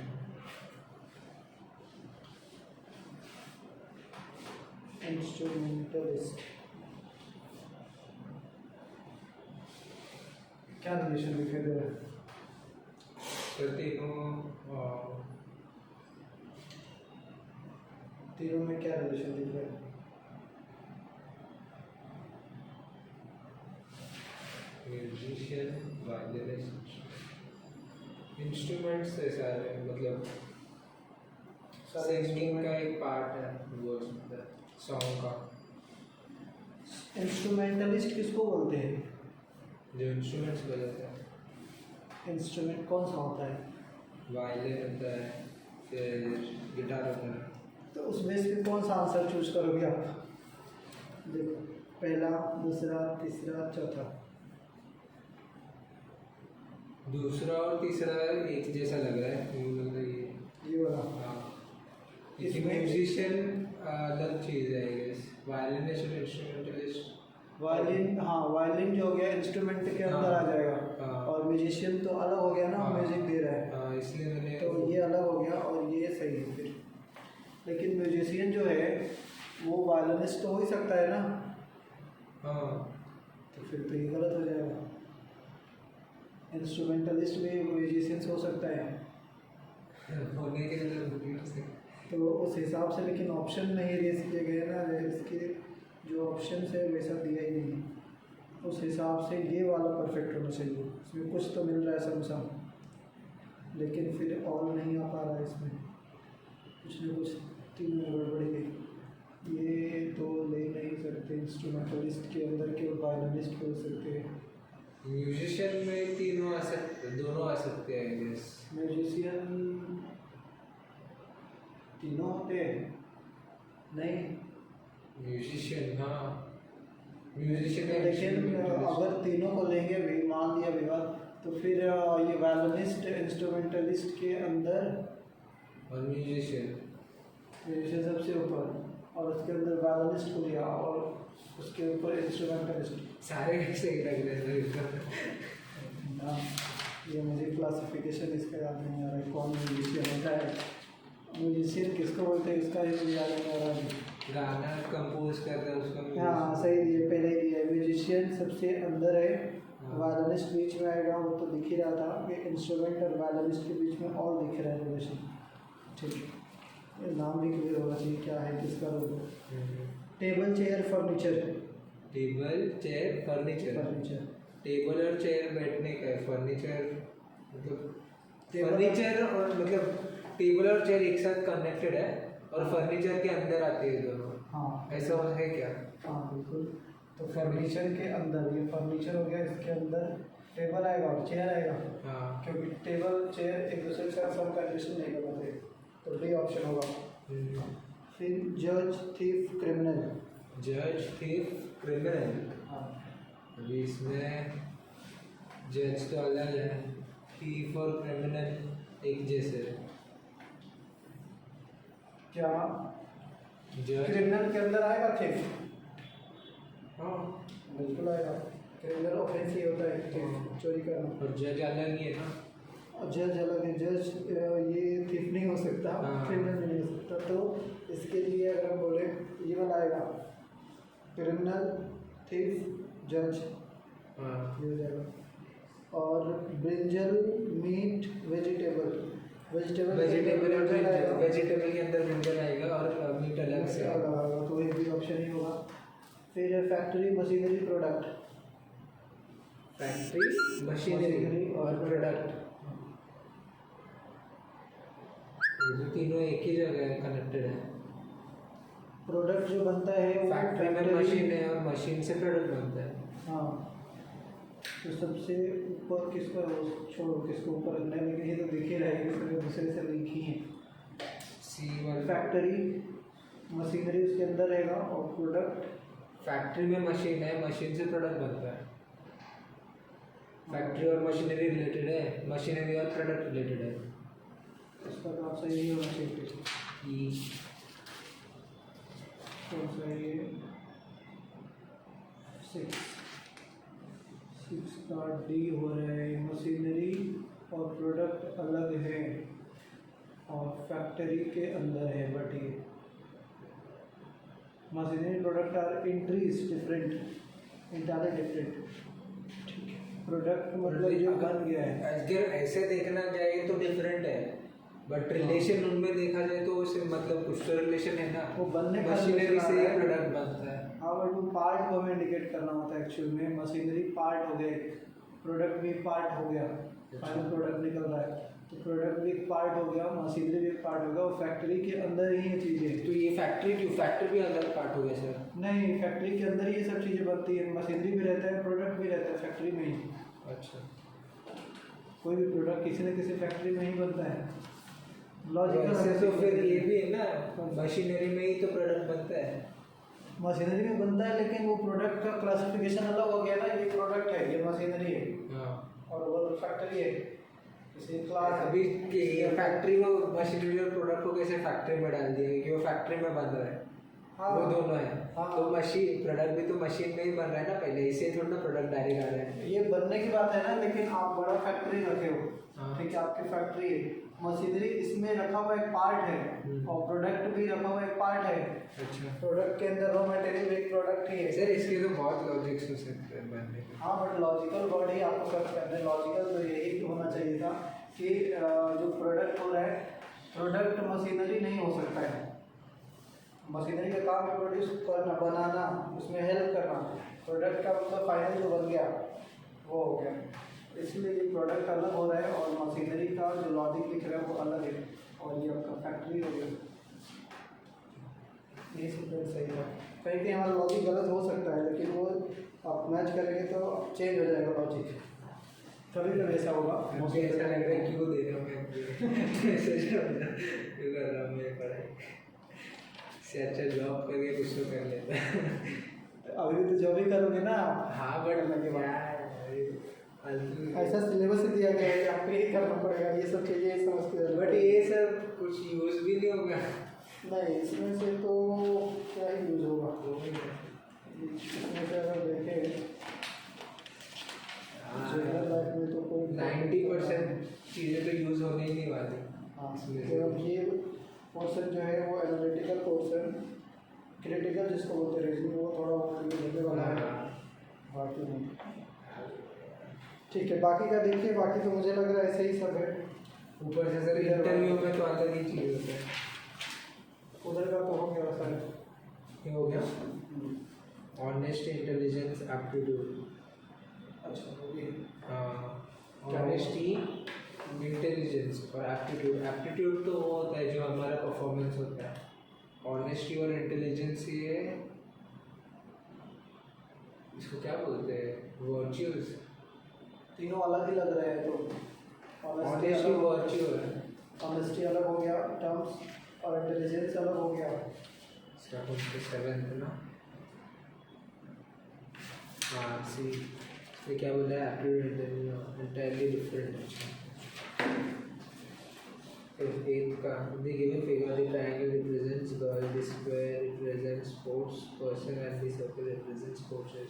instrumentalist. क्या रिलेशन दिखाई दे रहा है? तीनों में क्या रिलेशन दिख रहा है? म्यूजिशियन, वायलिनिस्ट, इंस्ट्रूमेंट्स से सारे, मतलब सिंगिंग का एक पार्ट है वो सॉन्ग का। इंस्ट्रूमेंटलिस्ट किसको बोलते हैं? जो इंस्ट्रूमेंट्स बजाते हैं। इंस्ट्रूमेंट कौन सा होता है? वायलिन होता है, फिर गिटार होता है। तो उस बेस पे कौन सा आंसर चूज करोगे आप? देखो, पहला, दूसरा, तीसरा, चौथा। दूसरा और तीसरा एक जैसा लग रहा है, ये वाला। हाँ, इसमें म्यूजिशियन अलग चीज़ है, आई गेस। वायलिनिस्ट और इंस्ट्रूमेंटलिस्ट, वायलिन, हाँ वायलिन जो हो गया इंस्ट्रूमेंट के अंदर आ जाएगा, और म्यूजिशियन तो अलग हो गया ना, म्यूजिक दे रहा है, इसलिए मैंने तो ये अलग हो गया और ये सही है फिर। लेकिन म्यूजिशियन जो है वो वायलिनिस्ट तो हो ही सकता है ना, तो फिर तो ये गलत हो जाएगा। इंस्ट्रूमेंटलिस्ट भी म्यूजिशियन हो सकता है होने के लिए, तो उस हिसाब से, लेकिन ऑप्शन नहीं रेस किए गए ना, इसके जो ऑप्शन है वैसा दिया ही नहीं, उस हिसाब से ये वाला परफेक्ट होना चाहिए। इसमें कुछ तो मिल रहा है सम, लेकिन फिर ऑल नहीं आ पा रहा है इसमें, कुछ न कुछ तीन में गड़बड़ी गई। ये तो ले नहीं सकते, इंस्ट्रूमेंटलिस्ट के अंदर केवल वायलिनिस्ट बोल सकते हैं। म्यूजिशियन में तीनों आ सकते, दोनों आ सकते हैं, आई गेस। म्यूजिशियन तीनों होते हैं? नहीं, म्यूजिशियन, हाँ म्यूजिशियन। लेकिन अगर तीनों को लेंगे भी, मान लिया विवाद, तो फिर ये वायलिनिस्ट इंस्ट्रूमेंटलिस्ट के अंदर और म्यूजिशियन सबसे ऊपर, और उसके अंदर वायलिनिस्ट को लिया और उसके ऊपर इंस्ट्रूमेंटलिस्ट। सारे सही लग रहे हैं। हाँ, ये मुझे क्लासिफिकेशन इसका याद नहीं आ रहा है, कौन म्यूजिशियन होता है, म्यूजिशियन किसको बोलते हैं इसका मुझे याद नहीं आ रहा है। गाना कंपोज करता है उसका। हाँ सही दिए, पहले ही दिया। म्यूजिशियन सबसे अंदर है, वायलिनिस्ट बीच में आएगा, वो तो दिख ही रहा था कि इंस्ट्रूमेंट और वायलिनिस्ट के बीच में ऑल दिख रहा है रिलेशन। ठीक है, ये नाम भी क्लियर होना चाहिए क्या है, किसका रोल है। Table, chair, furniture. Table, chair, furniture. Table और चेयर बैठने का है, फर्नीचर मतलब फर्नीचर और मतलब टेबल और चेयर एक साथ कनेक्टेड है और फर्नीचर के अंदर आते हैं दोनों। हाँ ऐसा है क्या? हाँ बिल्कुल। तो फर्नीचर के अंदर, ये फर्नीचर हो गया, इसके अंदर टेबल आएगा और चेयर आएगा। हाँ। क्योंकि टेबल चेयर एक दूसरे के साथ सब कंडीशन नहीं बनाते, तो डी ऑप्शन होगा। फिर जज, थीफ, क्रिमिनल। जज, थीफ, क्रिमिनल। हाँ अभी इसमें जज तो अलग है, थीफ और क्रिमिनल एक जैसे है। क्या जज, क्रिमिनल के अंदर आएगा थीफ? हाँ बिल्कुल आएगा। क्रिमिनल ऑफेंस ही होता है थीफ, चोरी करना। और जज अलग ही है ना। और जज अलग है। जज ये थीफ नहीं हो सकता, हाँ। क्रिमिनल नहीं हो सकता। तो इसके लिए अगर हम बोले ये वाला आएगा, क्रिमिनल, थीफ, जज, हाँ। ये हो जाएगा। और brinjal, meat, vegetable. Vegetable vegetable के अंदर ब्रिंजल आएगा और मीट अलग से अलग आएगा, तो ये भी ऑप्शन ही होगा। फिर factory, machinery, product. Factory, machinery और प्रोडक्ट, ये तो तीनों एक ही जगह कनेक्टेड है। प्रोडक्ट जो बनता है वो फैक्ट्री में मशीन है और मशीन से प्रोडक्ट बनता है। हाँ, तो सबसे ऊपर किसका, छोड़ो किसको ऊपर रखना है, लेकिन ये तो दिख ही रहेगी, इसमें दूसरे से लिंक ही है। C1 फैक्ट्री, मशीनरी उसके अंदर रहेगा और प्रोडक्ट। फैक्ट्री में मशीन है, मशीन से प्रोडक्ट बनता है। फैक्ट्री और मशीनरी रिलेटेड है, मशीनरी और प्रोडक्ट रिलेटेड है। इसका तो आपसे यही होना चाहिए। कौन सा ये 6 का डी हो रहा है। मशीनरी और प्रोडक्ट अलग है और फैक्ट्री के अंदर है, बट ये machinery product are entries different, entirely different. ठीक है, प्रोडक्ट मतलब जो बन गया है। अगर ऐसे देखना चाहिए तो डिफरेंट है, बट रिलेशन उनमें देखा जाए तो उससे मतलब कुछ तो रिलेशन है ना। वो बनने का मशीनरी relation से आ रहा है। प्रोडक्ट बनता है। हाँ, बट वो पार्ट को हमें इंडिकेट करना होता है एक्चुअल में। मशीनरी पार्ट हो गया, प्रोडक्ट भी पार्ट हो गया, फाइनल प्रोडक्ट निकल रहा है, तो प्रोडक्ट भी एक पार्ट हो गया, मशीनरी भी एक पार्ट हो गया, और फैक्ट्री के अंदर ही ये चीज़ें। तो ये फैक्ट्री क्यों? फैक्ट्री भी अलग पार्ट हो गया सर? नहीं, फैक्ट्री के अंदर ही ये सब चीज़ें बनती है। मशीनरी भी रहता है, प्रोडक्ट भी रहता है फैक्ट्री में ही। अच्छा, कोई भी प्रोडक्ट किसी न किसी फैक्ट्री में ही बनता है। लॉजिकल वैसे तो फिर ये भी है ना, मशीनरी में ही तो प्रोडक्ट बनता है। मशीनरी में बनता है, लेकिन वो प्रोडक्ट का क्लासिफिकेशन अलग हो गया ना। ये प्रोडक्ट है, ये मशीनरी है, हाँ। और वो फैक्ट्री है, इसी क्लास। अभी फैक्ट्री को मशीनरी और प्रोडक्ट को कैसे फैक्ट्री में डाल दिया क्योंकि वो फैक्ट्री में बन रहा है। हाँ, वो दोनों है। हाँ, तो मशीन प्रोडक्ट भी तो मशीन में ही बन रहा है ना पहले, इसे थोड़ा ना प्रोडक्ट डायरेक्ट आ रहा है। ये बनने की बात है ना, लेकिन आप बड़ा फैक्ट्री रखे हो, हाँ। ठीक है, आपकी फैक्ट्री है। मशीनरी इसमें रखा हुआ एक पार्ट है और प्रोडक्ट भी रखा हुआ एक पार्ट है। अच्छा, प्रोडक्ट के अंदर रॉ मटेरियल एक प्रोडक्ट ही है। सर इसके तो बहुत लॉजिक्स हो सकते हैं बनने के। हाँ, बट लॉजिकल वर्ड ही आपको सर्च करना है। लॉजिकल तो यही होना चाहिए था कि जो प्रोडक्ट हो रहा है, प्रोडक्ट मशीनरी नहीं हो सकता है। मशीनरी का काम है प्रोड्यूस करना, बनाना, उसमें हेल्प करना। प्रोडक्ट का मतलब फाइनल जो बन गया वो हो गया। इसलिए ये प्रोडक्ट अलग हो रहा है और मशीनरी का जो लॉजिक लिख रहा है वो अलग है, और ये आपका फैक्ट्री हो गया। ये सिंपल सही है। कहीं कहीं हमारा लॉजिक गलत हो सकता है, लेकिन वो आप मैच करेंगे तो चेंज हो जाएगा लॉजिक। कभी कभी ऐसा होगा। मुझे ऐसा लग रहा है क्यों दे रहा हूँ मैं मैसेज क्यों कर रहा हूँ मैं पढ़ाई से अच्छा जॉब करके कुछ तो कर लेता। अभी तो जॉब ही करोगे ना। हाँ, बट लगे फालतू ऐसा सिलेबस दिया गया है, आपको यही करना पड़ेगा, ये सब चीज़ें समझ के। बट ये सब कुछ यूज भी नहीं होगा। नहीं, इसमें से तो क्या ही यूज होगा। इसमें से अगर देखें जनरल लाइफ में तो कोई 90% चीज़ें तो यूज होने ही नहीं वाली। हाँ, तो ये पोर्शन जो है वो एनालिटिकल पोर्शन, क्रिटिकल जिसको बोलते हैं, रीजनिंग, वो थोड़ा होने वाला है, बाकी नहीं। ठीक है, बाकी का देखिए। बाकी तो मुझे लग रहा है ऐसे ही सब है। ऊपर से सर इंटरव्यू में तो अलग ही चीज़ होता है। उधर का तो हो गया सर, ये हो गया ऑनेस्ट, इंटेलिजेंस, एप्टीट्यूड। अच्छा वो भी हाँ, ऑनेस्टी, इंटेलिजेंस और एप्टीट्यूड। एप्टीट्यूड तो वो होता है जो हमारा परफॉर्मेंस होता है। ऑनेस्टी और इंटेलिजेंस ये इसको क्या बोलते हैं, वर्च्यूज। तीनों अलग ही लग रहे हैं तो ऑनेस्टी वर्च्यू है। ऑनेस्टी अलग हो गया टर्म्स और इंटेलिजेंस अलग हो गया। इसका कुछ 7th ना, हाँ सी ये क्या बोल रहा है, एप्टीट्यूड इंटायरली डिफरेंट है। Eighth का the given figure, the triangle represents girl, the square represents sports person and the circle represents coaches.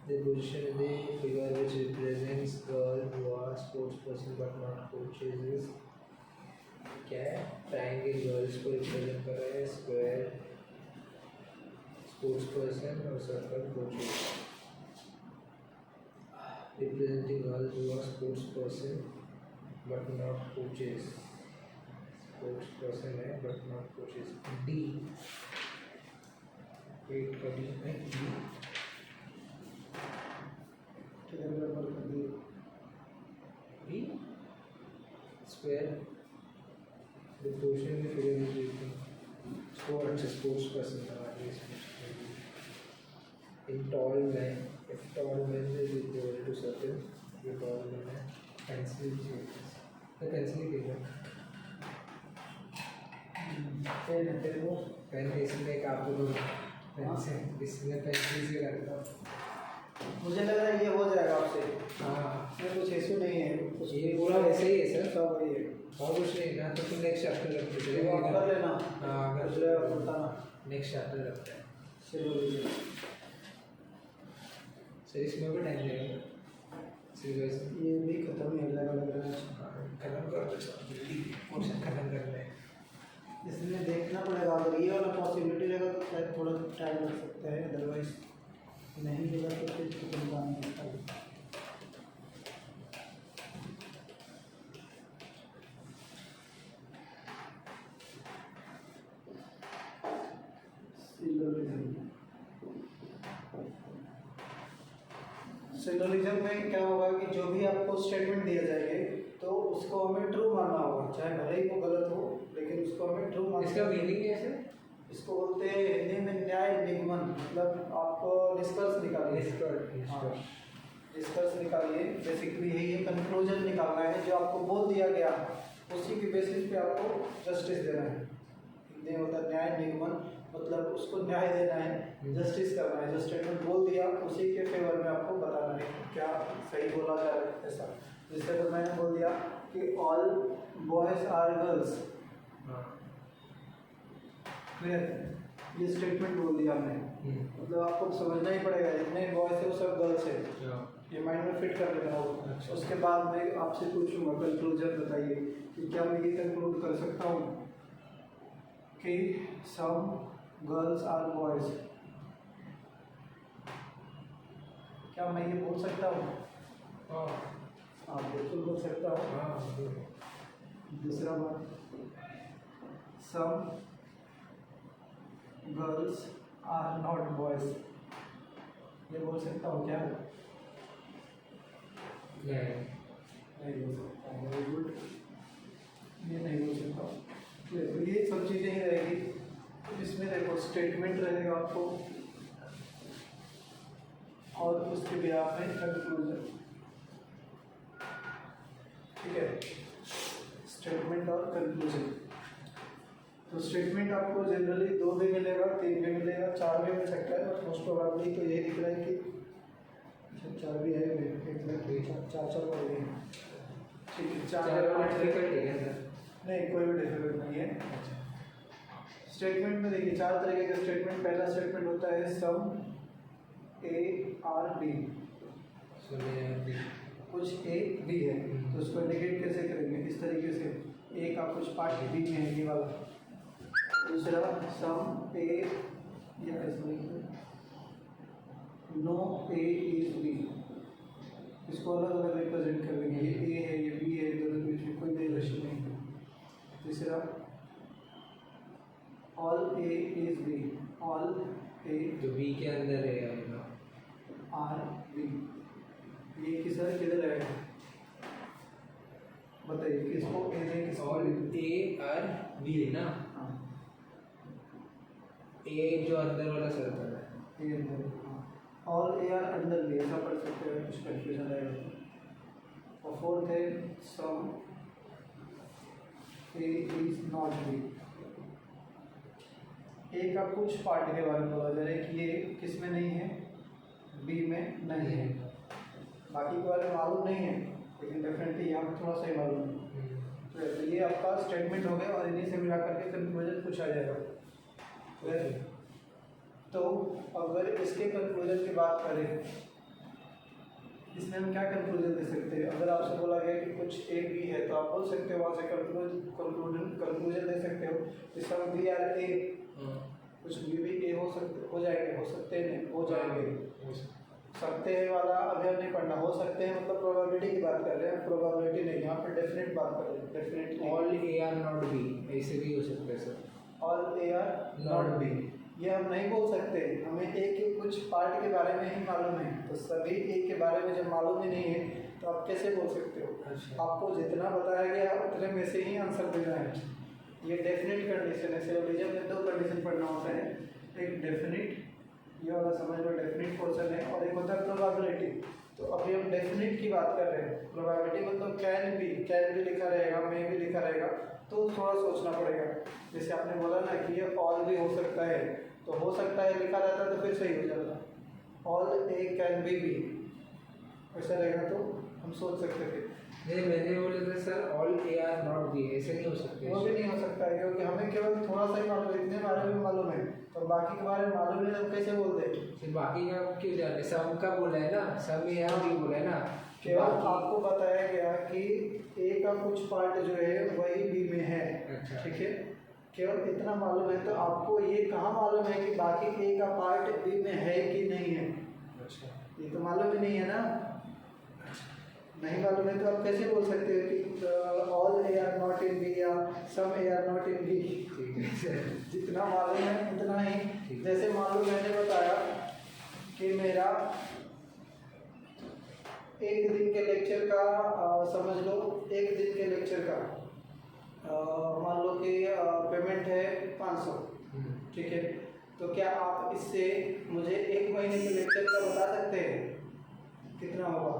The position in the figure which represents girl who are sports person but not coaches is क्या है? Triangle girls को represent कर रहा है, square sports person और circle coaches. Representing girls who are sports person but not coaches. Sports person है but not coaches. D 8 का D है D. D square the portion में फिगर इज स्पोर्ट्स पर्सन था in tall man. If tall man is equal to circle, ये tall man है। Pencil चाहिए, pencil चाहिए। Pen इसमें एक आपको पेन से इसमें पेंसिल से करता हूँ। मुझे लग रहा है ये हो जाएगा आपसे। हाँ इसमें कुछ इशू नहीं है, ये पूरा वैसे ही है सर, सब वही है और कुछ नहीं ना। तो फिर नेक्स्ट चैप्टर रखते तो हैं, आप कर लेना। हाँ कुछ बताना। नेक्स्ट चैप्टर रखते हैं। चलो सर इसमें भी टाइम लगेगा सिलेबस, ये भी खत्म ही लग रहा है। खत्म कर दो सर जल्दी, क्वेश्चन खत्म कर लें। इसमें देखना पड़ेगा, अगर ये वाला पॉसिबिलिटी रहेगा तो शायद थोड़ा टाइम लग सकता है, अदरवाइज नहीं होगा तो फिर खत्म काम नहीं होता। सिलोजिज्म में क्या होगा कि जो भी आपको स्टेटमेंट दिया जाएंगे तो उसको हमें ट्रू मानना होगा, चाहे भले ही वो गलत हो लेकिन उसको हमें ट्रू मानना। इसका मीनिंग क्या है? इसको बोलते हैं हिंदी में न्याय निगमन, मतलब आपको निष्कर्ष निकालिए। निष्कर्ष निकालिए, बेसिकली यही है, कंक्लूजन निकालना है। जो आपको बोल दिया गया उसी के बेसिस पे आपको जस्टिस देना है। हिंदी में होता है न्याय निगमन, मतलब उसको न्याय देना है, जस्टिस करना है। जो स्टेटमेंट बोल दिया उसी के फेवर में आपको बताना है क्या सही बोला जा रहा है ऐसा। जैसे अगर मैंने बोल दिया कि ऑल बॉयज आर गर्ल्स, ये स्टेटमेंट बोल दिया हमने, मतलब आपको समझना ही पड़ेगा जितने बॉयज है वो सब गर्ल्स है, ये माइंड में फिट कर लेना होगा। अच्छा। उसके बाद मैं आपसे पूछूंगा कंक्लूजन बताइए कि क्या मैं ये कंक्लूड कर सकता हूँ कि सम गर्ल्स आर बॉयज, क्या मैं ये बोल सकता हूँ? हाँ बिल्कुल बोल सकता हूँ। दूसरा बात, some girls are not boys, ये बोल सकता हूँ क्या? नहीं बोल सकता। वेरी गुड, ये नहीं बोल सकता। तो ये सब चीज़ें ही रहेगी। इसमें देखो स्टेटमेंट रहेगा आपको और उसके बिना पे कंक्लूजन, ठीक है, स्टेटमेंट और कंक्लूजन। तो स्टेटमेंट आपको जनरली 2 भी मिलेगा, 3 भी मिलेगा, 4 भी मिल सकता है, बट मोस्ट प्रोबेबली तो ये दिख रहा है कि 4 भी है, 4 वर्ड है। ठीक है, 4 डिफिकल्ट है नहीं, कोई भी डिफिकल्ट नहीं है। स्टेटमेंट में देखिए 4 तरीके का स्टेटमेंट। पहला स्टेटमेंट होता है सम ए आर बी, कुछ ए बी है तो उसको नेगेट कैसे करेंगे? इस तरीके से, ए का कुछ पार्ट बी में है, ये वाला। दूसरा सम ए या नो ए इज बी, इसको अलग अलग रिप्रेजेंट कर देंगे, ये ए है ये बी है, दोनों के बीच में कोई रिलेशन नहीं है। तीसरा all A is B, all A जो बी के अंदर है आर बी, ये किधर है? बताइए किसको ए दे किसको all B? A are B है ना, हाँ ए जो अंदर वाला सर्कल है। ए अंदर, हाँ all A are under B, ऐसा पढ़ सकते हो, कुछ कंफ्यूजन रहेगा। और फोर्थ है सम ए इज नॉट बी। ए का कुछ पार्ट के बारे में बोला जा रहा है कि ये किस में नहीं है, बी में नहीं है, बाकी के बारे में मालूम नहीं है, लेकिन डेफिनेटली यहाँ पर थोड़ा सा ही मालूम है। तो ये आपका स्टेटमेंट हो गया और इन्हीं से मिला करके कंक्लूजन पूछा जाएगा। तो अगर इसके कंक्लूजन की बात करें, इसमें हम क्या कंक्लूजन दे सकते हैं? अगर आपसे बोला गया कि कुछ ए बी है तो आप बोल सकते हो वहाँ से कंक्लूजन दे सकते हो कि सम बी आर ए, कुछ भी ए हो जाएंगे, हो सकते हैं, नहीं हो जाएंगे, सकते हैं वाला अभी हम नहीं पढ़ना, हो सकते हैं मतलब प्रोबेबिलिटी की बात कर रहे हैं, प्रोबेबिलिटी नहीं, यहाँ पे डेफिनेट बात कर रहे हैं, definitely. All A are not B ऐसे भी हो सकता है sir, all A are not B ये हम नहीं बोल सकते, हमें ए के कुछ पार्ट के बारे में ही मालूम है, तो सभी ए के बारे में जब मालूम ही नहीं है तो आप कैसे बोल सकते हो? अच्छा। आपको जितना बताया गया उतने में से ही आंसर देना है। ये डेफिनेट कंडीशन है, सिर्फ में दो कंडीशन पढ़ना होता है, एक डेफिनेट, ये वाला समझ लो डेफिनेट पोर्शन है, और एक होता है प्रोबेबिलिटी। तो अभी हम डेफिनेट की बात कर रहे हैं, प्रोबेबिलिटी मतलब कैन भी लिखा रहेगा, मे भी लिखा रहेगा, तो थोड़ा सोचना पड़ेगा। जैसे आपने बोला ना कि ये ऑल भी हो सकता है, तो हो सकता है लिखा रहता तो फिर सही हो जाता, ऑल ए कैन बी, ऐसा रहेगा तो हम सोच सकते थे। नहीं मैंने बोला था sir all A are not B, ऐसे नहीं हो सकते। वो भी नहीं हो सकता है क्योंकि हमें केवल थोड़ा सा ही मालूम है, इतने बारे में मालूम है, तो बाकी के बारे में मालूम नहीं, हम कैसे बोल दें? फिर बाकी का क्यों जाने, सम का बोला है ना, सम ए आर बी बोला है ना, केवल आपको बताया गया कि ए का कुछ पार्ट जो है वही बी में है। अच्छा। ठीक है, केवल इतना मालूम है, तो आपको ये कहाँ मालूम है कि बाकी ए का पार्ट बी में है कि नहीं है? अच्छा। ये तो मालूम ही नहीं है ना, नहीं मालूम है तो आप कैसे बोल सकते हो कि all A are not in B या some A are not in B? ठीक है सर। जितना मालूम है उतना ही। जैसे मान लो मैंने बताया कि मेरा एक दिन के लेक्चर का समझ लो, एक दिन के लेक्चर का मान लो कि पेमेंट है 500, ठीक है, तो क्या आप इससे मुझे एक महीने के लेक्चर का बता सकते हैं कितना होगा?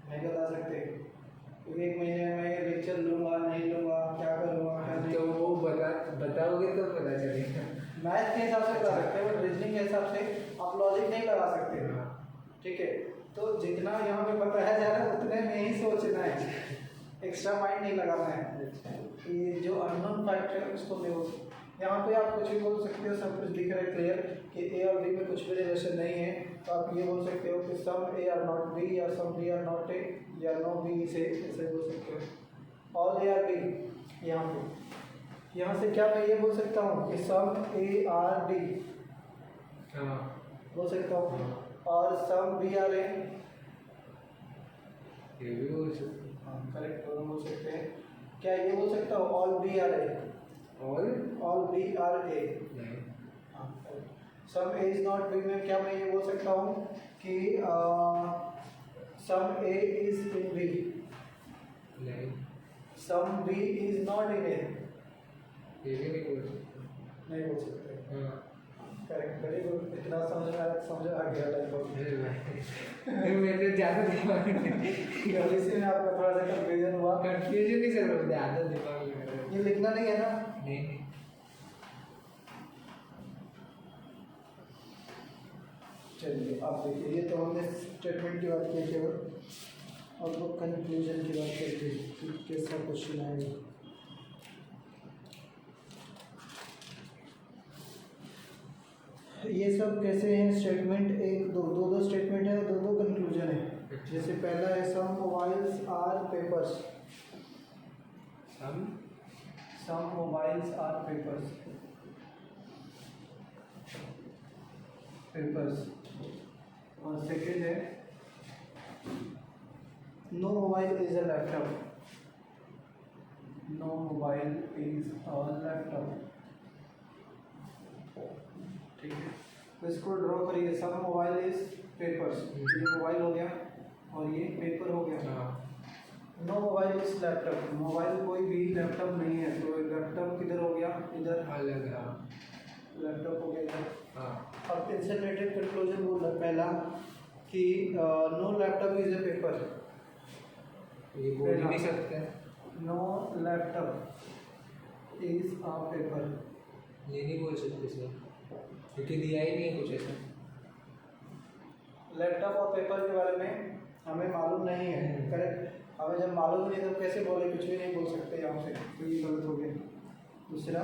नहीं बता सकते, क्योंकि एक महीने में मैं लेक्चर लूँगा नहीं लूँगा, क्या करूँगा क्या नहीं। तो वो बताओगे तो पता चलेगा। मैथ के हिसाब से बता सकते हैं, बट रीजनिंग के हिसाब से आप लॉजिक नहीं लगा सकते। ठीक है, तो जितना यहाँ पे बताया जा रहा है उतने में ही सोचना है, एक्स्ट्रा माइंड नहीं लगाना है। ये जो अननोन फैक्टर है उसको नहीं बोल, यहाँ पे आप कुछ भी बोल सकते हो, सब कुछ दिख रहा है क्लियर कि ए और बी में कुछ भी रिलेशन नहीं है, तो आप ये बोल सकते हो कि some A are not B या some B are not A या नो बी से, ऐसे बोल सकते हो। ऑल ए आर बी, यहाँ से क्या मैं ये बोल सकता हूँ कि सम ए आर बी बोल सकता हूँ, और सम बी आर ए, ये भी बोल सकते हैं। हाँ करेक्ट, दोनों बोल सकते हैं। क्या ये बोल सकता हूँ all B are A? All B are A, हाँ correct. Some A is not B में क्या मैं ये बोल सकता हूँ कि some A is in B? नहीं, some B is not in A, ये भी नहीं बोल सकते। नहीं बोल सकते। हाँ करेक्ट, वेरी गुड, इतना समझ में आया, समझ आ गया लगभग। मेरे ज़्यादा दिमाग में इसी में आपका थोड़ा सा कंफ्यूजन हुआ। कंफ्यूजन नहीं सर, ज़्यादा दिमाग में। ये लिखना नहीं है ना? नहीं। चलिए आप देखिए, ये तो हमने स्टेटमेंट की बात की केवल, और वो कंक्लूजन की बात करते हैं कि कैसा क्वेश्चन आएगा। ये सब कैसे हैं स्टेटमेंट, एक दो स्टेटमेंट है, दो कंक्लूजन है। जैसे पहला है some mobiles are papers, some mobiles are papers, और सेकेंड है no mobile is a laptop, no mobile is a laptop. ठीक है, तो इसको ड्रॉ करिए। सम मोबाइल इज पेपर्स, ये मोबाइल हो गया और ये पेपर हो गया। No mobile is laptop, mobile कोई भी लैपटॉप नहीं है, तो लैपटॉप किधर हो गया, इधर अलग, हाँ लैपटॉप हो गया इधर। हाँ। अब इनसे रिलेटेड कंक्लूजन बोल रहा है पहला कि no laptop is a paper, ये बोल ही नहीं सकते, no laptop is a paper, ये नहीं बोल सकते सर, क्योंकि दिया ही नहीं है कुछ ऐसा। लैपटॉप और पेपर के बारे में हमें मालूम नहीं है, करेक्ट। हमें जब मालूम नहीं तो कैसे बोले, कुछ भी नहीं बोल सकते यहाँ से, तो ये गलत हो गया। दूसरा,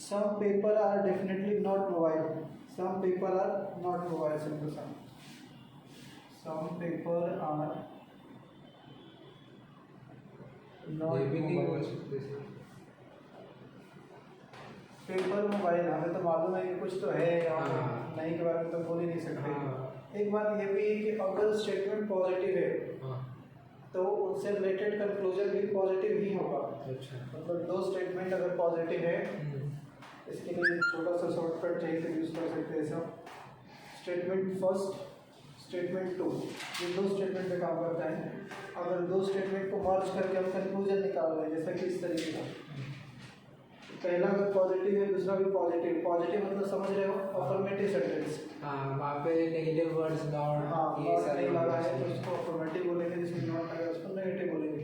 some paper are definitely not mobile, some paper are not mobile, simple sum, some paper are not ये भी नहीं बोल mobile। सकते सर। पेपर मोबाइल हमें तो मालूम है कि कुछ तो है यहाँ पे, हाँ। नहीं के बारे में तो बोल ही नहीं सकते। हाँ। एक बात ये भी है कि अगर स्टेटमेंट पॉजिटिव है हाँ तो उनसे रिलेटेड कंक्लूजन भी पॉजिटिव ही होगा। अच्छा। मतलब दो स्टेटमेंट अगर पॉजिटिव है, इसके लिए छोटा सा शॉर्टकट चाहिए तो यूज़ कर सकते हैं सब। स्टेटमेंट फर्स्ट, स्टेटमेंट टू, ये दो स्टेटमेंट पे काम करता है। अगर दो स्टेटमेंट को मर्ज करके हम कंक्लूजन निकाल रहे हैं, जैसा कि इस तरीके का, पहला अगर पॉजिटिव है दूसरा भी पॉजिटिव, पॉजिटिव मतलब समझ रहे हो, अफर्मेटिव सेंटेंस। हाँ, वहाँ पे नेगेटिव वर्ड्स नॉट, हाँ, ये नॉट सारे नहीं लगा है तो words उसको अफर्मेटिव बोलेंगे, जिसमें नॉट लगा है उसको नेगेटिव बोलेंगे।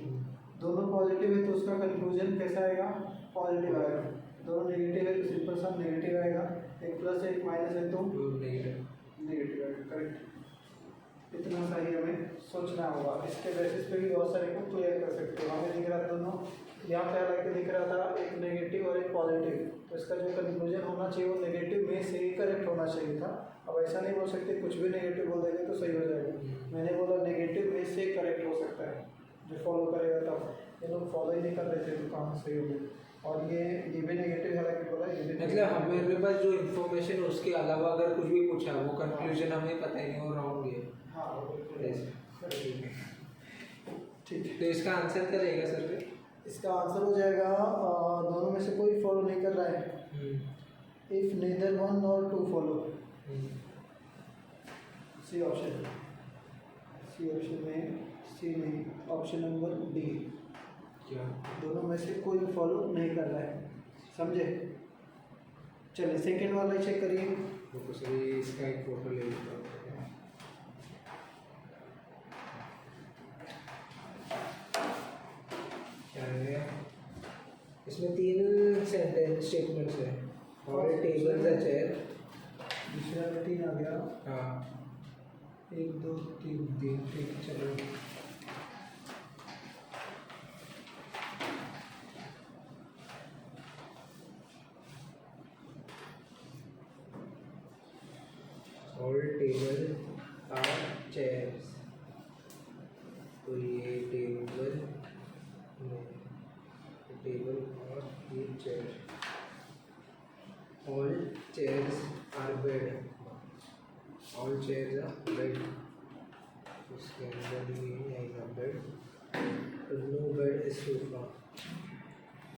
दोनों पॉजिटिव है तो उसका कंक्लूजन कैसा आएगा, पॉजिटिव आएगा। दोनों नेगेटिव है तो सिंपल सा नेगेटिव आएगा। एक प्लस एक माइनस है तो नेगेटिव आएगा, करेक्ट। इतना सही हमें सोचना होगा। इसके बेसिस पे भी बहुत सारे को क्लियर कर सकते हो। हमें दिख रहा था दोनों, यहाँ पे हालांकि दिख रहा था एक नेगेटिव और एक पॉजिटिव, तो इसका जो कंक्लूजन होना चाहिए वो नेगेटिव में से ही करेक्ट होना चाहिए था। अब ऐसा नहीं बोल सकते कुछ भी नेगेटिव बोल देंगे तो सही हो जाएगा। मैंने बोला नेगेटिव में से करेक्ट हो सकता है, जो फॉलो करेगा तब। ये लोग फॉलो ही नहीं कर रहे थे तो कहाँ सही हो गए। और ये भी नेगेटिव हालांकि बोला, ये भी मतलब हमारे पास जो इन्फॉर्मेशन उसके अलावा अगर कुछ भी पूछा वो कंक्लूजन हमें पता ही नहीं, वो रॉन्ग है। हाँ बिल्कुल ऐसे। ठीक है। तो इसका आंसर क्या रहेगा सर? इसका आंसर हो जाएगा दोनों में से कोई फॉलो नहीं कर रहा है। If neither one nor two follow, C option, C option में, सी नहीं, ऑप्शन नंबर डी, क्या? दोनों में से कोई फॉलो नहीं कर रहा है, समझे। चलिए सेकंड वाला चेक करिए। तो सर इसका एक फोटो ले लेता हूँ। क्या है? इसमें 3 सेंटेंस स्टेटमेंट्स है और टेबल्स है चेयर। दूसरा 3 आ गया। हाँ 1 2 3 3, ठीक है चलो। All table are chairs, तो ये टेबल और ये chair. All chairs are bed, all chairs are bed, उसके अंदर ये आएगा bed, no bed is sofa।